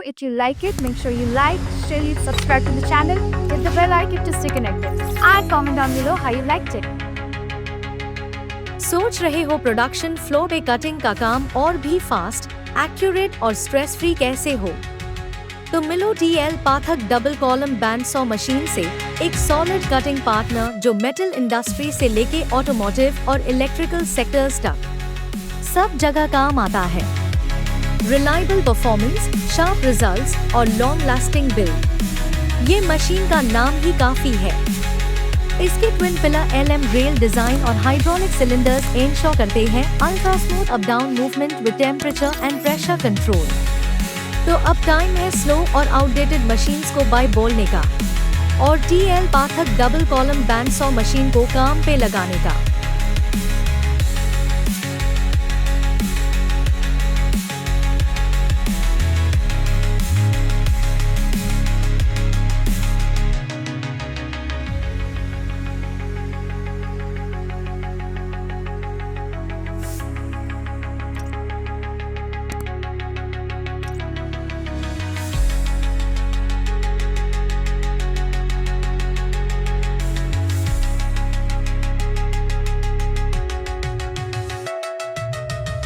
If you like it, make sure you like, share it, subscribe to the channel, hit the bell icon to stay connected, and comment down below how you liked it. सोच रहे हो production flow पे cutting का काम और भी fast, accurate और stress free कैसे हो? तो मिलो TL पाठक डबल कॉलम बैंडसॉ मशीन से, एक सॉलिड कटिंग पार्टनर जो मेटल इंडस्ट्री से लेके ऑटोमोटिव और इलेक्ट्रिकल सेक्टर्स तक सब जगह काम आता है। रिलायबल परफॉर्मेंस, शार्प रिजल्ट्स और लॉन्ग लास्टिंग बिल्ड, ये मशीन का नाम ही काफी है। इसके twin pillar LM rail design और हाइड्रोलिक सिलेंडर्स इंश्योर करते हैं ultra smooth up down movement with temperature and pressure control. तो अब टाइम है स्लो और आउटडेटेड मशीन्स को बाय बोलने का और TL पाठक डबल कॉलम बैंडसॉ मशीन को काम पे लगाने का।